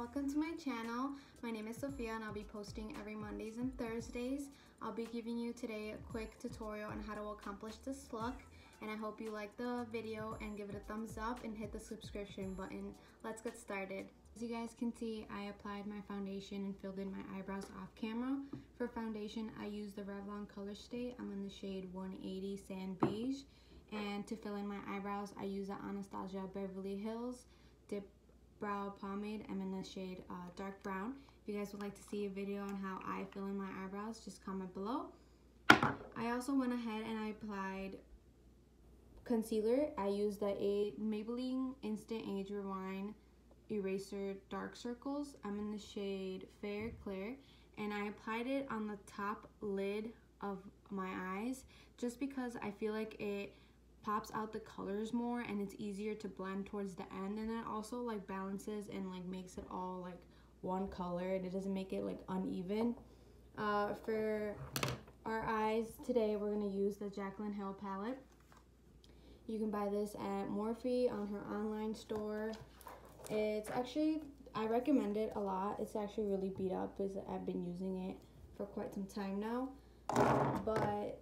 welcome to my channel. My name is Sophia and I'll be posting every Mondays and Thursdays. I'll be giving you today a quick tutorial on how to accomplish this look, and I hope you like the video and give it a thumbs up and hit the subscription button. Let's get started. As you guys can see, I applied my foundation and filled in my eyebrows off camera. For foundation, I used the Revlon Color Stay. I'm in the shade 180 Sand Beige. And to fill in my eyebrows, I use the Anastasia Beverly Hills Dip Brow Pomade. I'm in the shade dark brown. If you guys would like to see a video on how I fill in my eyebrows, just comment below. I also went ahead and I applied concealer. I used the Maybelline Instant Age Rewind Eraser Dark Circles. I'm in the shade Fair Clear, and I applied it on the top lid of my eyes just because I feel like it pops out the colors more and it's easier to blend towards the end, and it also like balances and like makes it all like one color and it doesn't make it like uneven. For our eyes today, we're going to use the Jaclyn Hill palette. You can buy this at Morphe on her online store. It's actually, I recommend it a lot. It's actually really beat up because I've been using it for quite some time now, but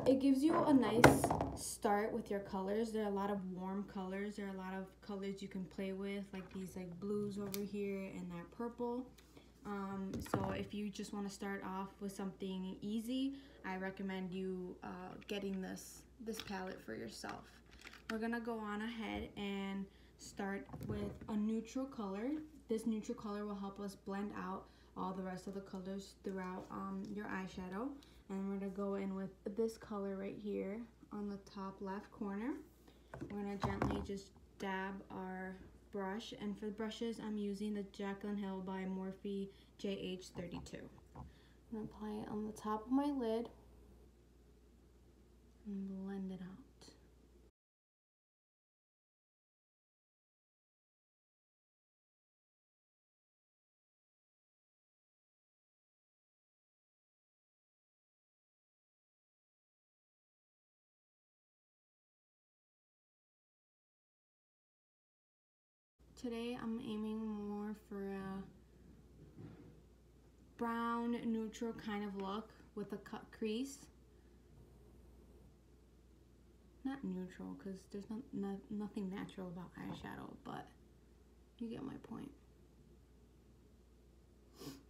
it gives you a nice start with your colors. There are a lot of warm colors. There are a lot of colors you can play with, like these like blues over here and that purple. So if you just want to start off with something easy, I recommend you getting this palette for yourself. We're gonna go on ahead and start with a neutral color. This neutral color will help us blend out all the rest of the colors throughout your eyeshadow. And we're gonna go in with this color right here on the top left corner. We're gonna gently just dab our brush, and for the brushes, I'm using the Jaclyn Hill by Morphe JH32. I'm gonna apply it on the top of my lid and blend it out. Today I'm aiming more for a brown neutral kind of look with a cut crease. Not neutral because there's nothing natural about eyeshadow, but you get my point.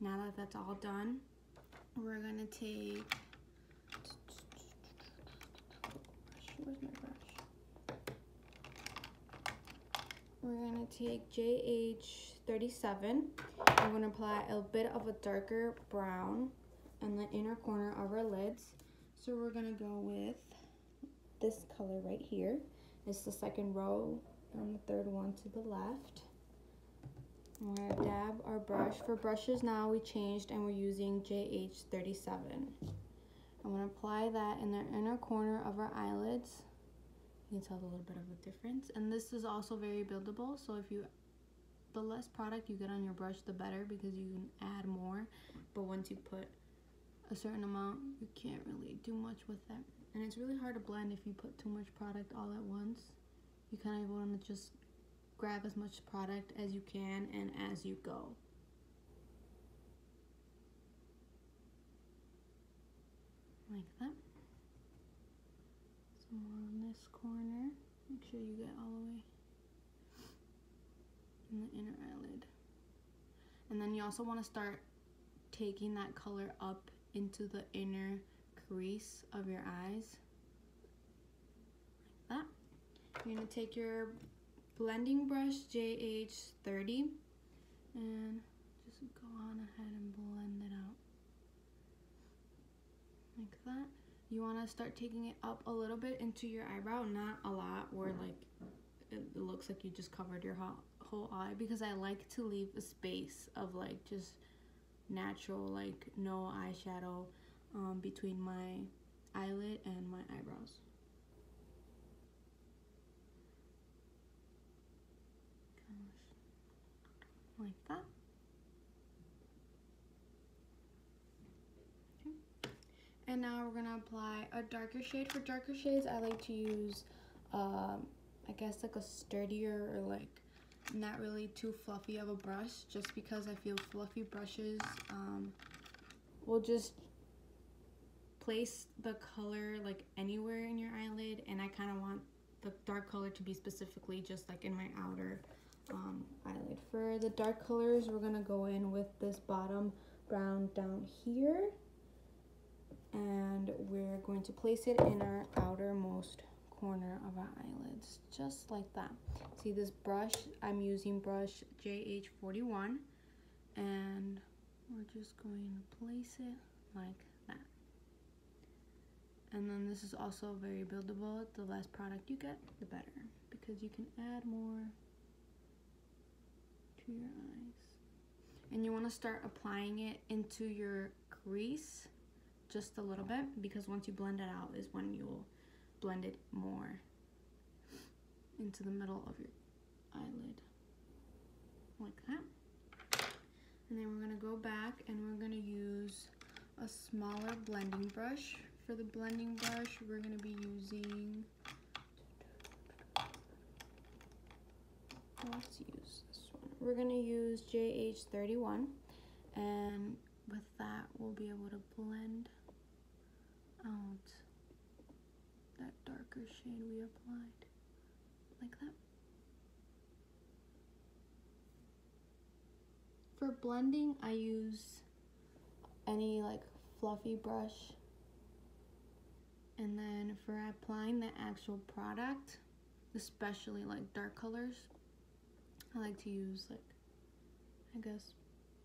Now that that's all done, we're gonna take, where's my brush? We're gonna take JH37. I'm gonna apply a bit of a darker brown on the inner corner of our lids. So we're gonna go with this color right here. It's the second row and the third one to the left. We're gonna dab our brush. For brushes now we changed and we're using JH37. I'm gonna apply that in the inner corner of our eyelids. You can tell a little bit of a difference, and this is also very buildable, so the less product you get on your brush, the better, because you can add more, but once you put a certain amount, you can't really do much with it, and it's really hard to blend if you put too much product all at once. You kind of want to just grab as much product as you can and as you go. Like that. More on this corner. Make sure you get all the way in the inner eyelid. And then you also want to start taking that color up into the inner crease of your eyes. Like that. You're going to take your blending brush, JH30, and just go on ahead and blend it out. Like that. You want to start taking it up a little bit into your eyebrow, not a lot where like it looks like you just covered your whole eye, because I like to leave a space of like just natural, like no eyeshadow between my eyelid and my eyebrows. Like that. And now we're gonna apply a darker shade. For darker shades, I like to use, I guess like a sturdier or like not really too fluffy of a brush, just because I feel fluffy brushes will just place the color like anywhere in your eyelid, and I kind of want the dark color to be specifically just like in my outer eyelid. For the dark colors, we're gonna go in with this bottom brown down here, and we're going to place it in our outermost corner of our eyelids, just like that. See this brush? I'm using brush JH41, and we're just going to place it like that. And then this is also very buildable. The less product you get, the better, because you can add more to your eyes. And you want to start applying it into your crease just a little bit, because once you blend it out is when you'll blend it more into the middle of your eyelid, like that. And then we're going to go back and we're going to use a smaller blending brush. For the blending brush, we're going to be using, let's use this one. We're going to use JH31, and with that we'll be able to blend out that darker shade we applied, like that. For blending, I use any like fluffy brush. And then for applying the actual product, especially like dark colors, I like to use like, I guess,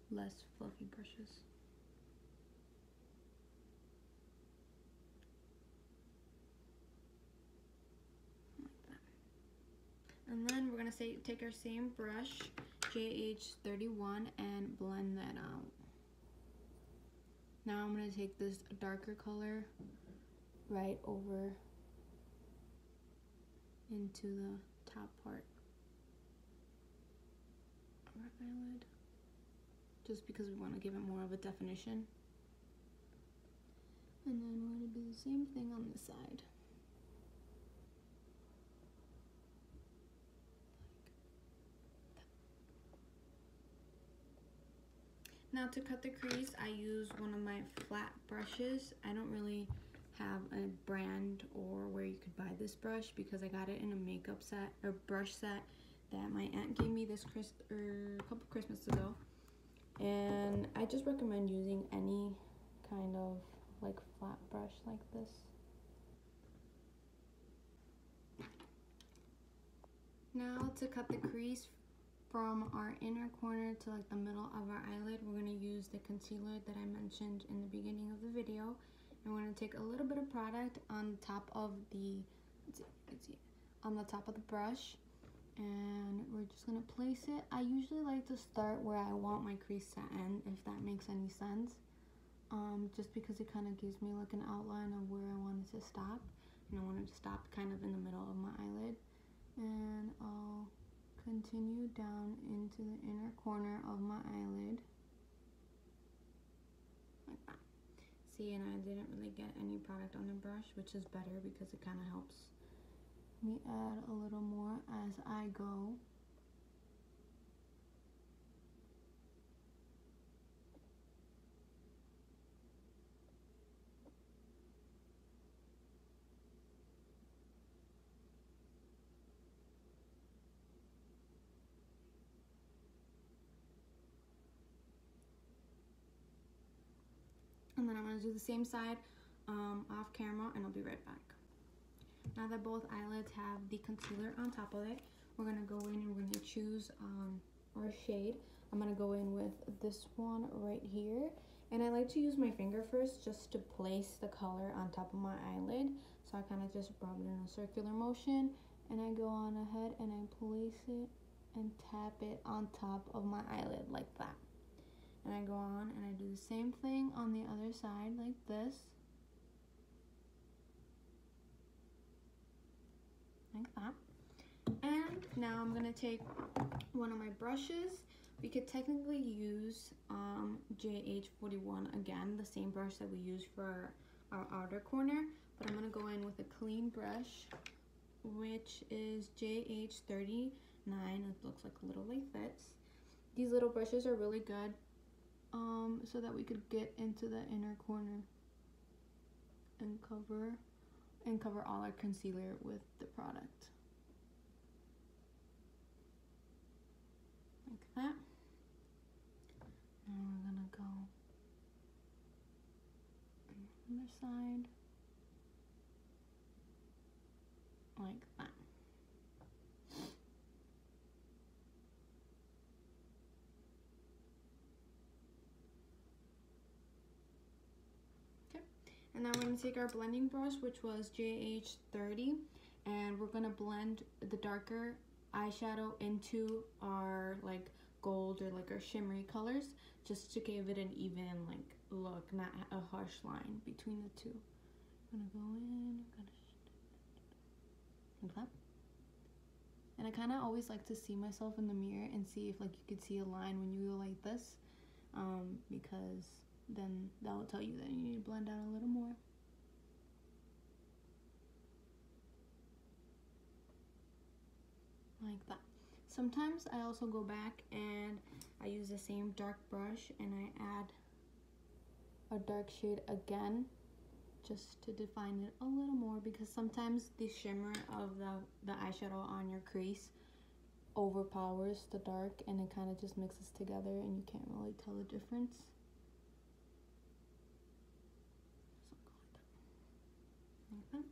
less fluffy brushes. Like that. And then we're gonna take our same brush, JH31, and blend that out. Now I'm gonna take this darker color right over into the top part of our eyelid, just because we want to give it more of a definition. And then we're going to do the same thing on this side. Now to cut the crease, I use one of my flat brushes. I don't really have a brand or where you could buy this brush, because I got it in a makeup set or brush set that my aunt gave me this a couple Christmases ago, and I just recommend using any kind of like flat brush like this. Now to cut the crease from our inner corner to like the middle of our eyelid, we're going to use the concealer that I mentioned in the beginning of the video. And we're going to take a little bit of product on top of the, on the top of the brush, and we're just going to place it. I usually like to start where I want my crease to end, if that makes any sense, just because it kind of gives me like an outline of where I wanted to stop, and I wanted to stop kind of in the middle of my eyelid, and I'll continue down into the inner corner of my eyelid, like that. See, and I didn't really get any product on the brush, which is better because it kind of helps me add a little more as I go. And then I'm going to do the same side off camera, and I'll be right back. Now that both eyelids have the concealer on top of it, we're going to go in and we're going to choose our shade. I'm going to go in with this one right here. And I like to use my finger first just to place the color on top of my eyelid. So I kind of just rub it in a circular motion, and I go on ahead and I place it and tap it on top of my eyelid like that. And I go on and I do the same thing on the other side like this. Like that. And now I'm going to take one of my brushes. We could technically use JH41 again, the same brush that we used for our outer corner. But I'm going to go in with a clean brush, which is JH30. It looks like literally fits. These little brushes are really good so that we could get into the inner corner and cover all our concealer with the product. Like that. Now we're gonna go on the other side. Like that. Okay, and now we're going to take our blending brush, which was JH30, and we're going to blend the darker eyeshadow into our like gold or like our shimmery colors, just to give it an even like look, not a harsh line between the two. I'm gonna go in, like that. And I kind of always like to see myself in the mirror and see if like you could see a line when you go like this, because then that will tell you that you need to blend out a little more. Like that. Sometimes I also go back and I use the same dark brush and I add a dark shade again, just to define it a little more, because sometimes the shimmer of the eyeshadow on your crease overpowers the dark and it kind of just mixes together and you can't really tell the difference. So like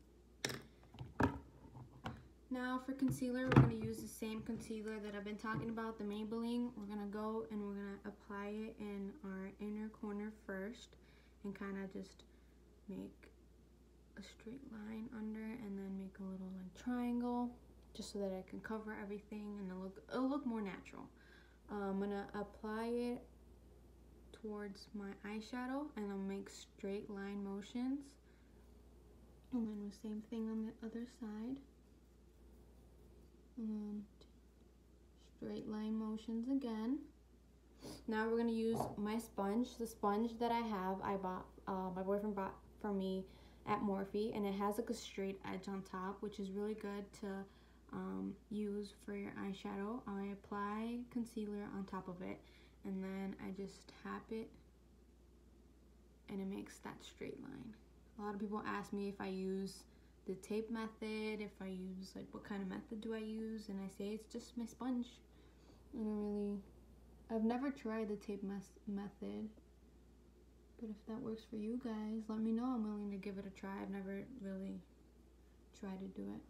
that. Now for concealer, we're going to use the same concealer that I've been talking about, the Maybelline. We're going to go and we're going to apply it in our inner corner first and kind of just make a straight line under and then make a little like triangle, just so that I can cover everything and it'll look more natural. I'm gonna apply it towards my eyeshadow and I'll make straight line motions, and then the same thing on the other side, and then straight line motions again. Now we're gonna use my sponge. The sponge that I have, I bought, my boyfriend bought for me at Morphe, and it has like a straight edge on top, which is really good to use for your eyeshadow. I apply concealer on top of it and then I just tap it and it makes that straight line. A lot of people ask me if I use the tape method, if I use like what kind of method do I use, and I say it's just my sponge. I've never tried the tape method, but if that works for you guys, let me know. I'm willing to give it a try. I've never really tried to do it.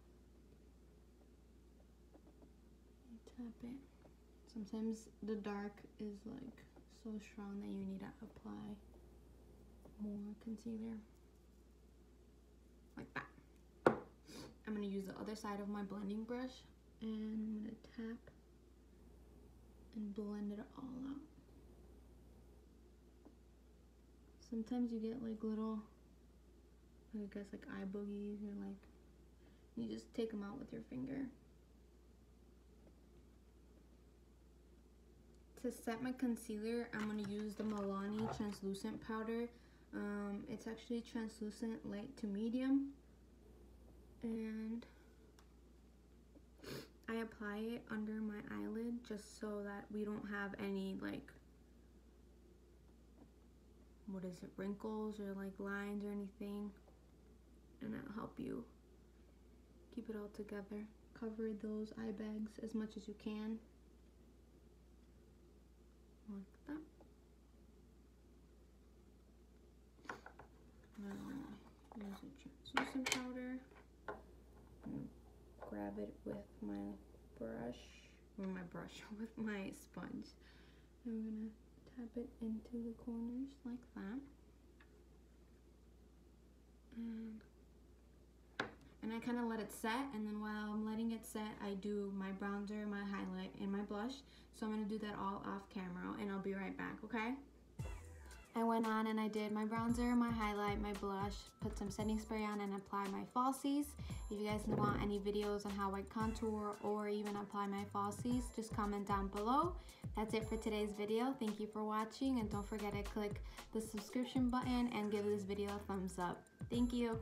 Tap it. Sometimes the dark is like so strong that you need to apply more concealer. Like that. I'm going to use the other side of my blending brush and I'm going to tap and blend it all out. Sometimes you get like little, I guess like eye boogies, or like, you just take them out with your finger. To set my concealer, I'm going to use the Milani translucent powder. It's actually translucent light to medium, and I apply it under my eyelid just so that we don't have any like, wrinkles or like lines or anything, and that'll help you keep it all together. Cover those eye bags as much as you can, like that. Now use a translucent powder and grab it with my brush, with my sponge. And we're gonna tap it into the corners like that. And I kind of let it set, and then while I'm letting it set, I do my bronzer, my highlight, and my blush. So I'm going to do that all off camera, and I'll be right back, okay? I went on and I did my bronzer, my highlight, my blush, put some setting spray on, and applied my falsies. If you guys want any videos on how I contour or even apply my falsies, just comment down below. That's it for today's video. Thank you for watching, and don't forget to click the subscription button and give this video a thumbs up. Thank you.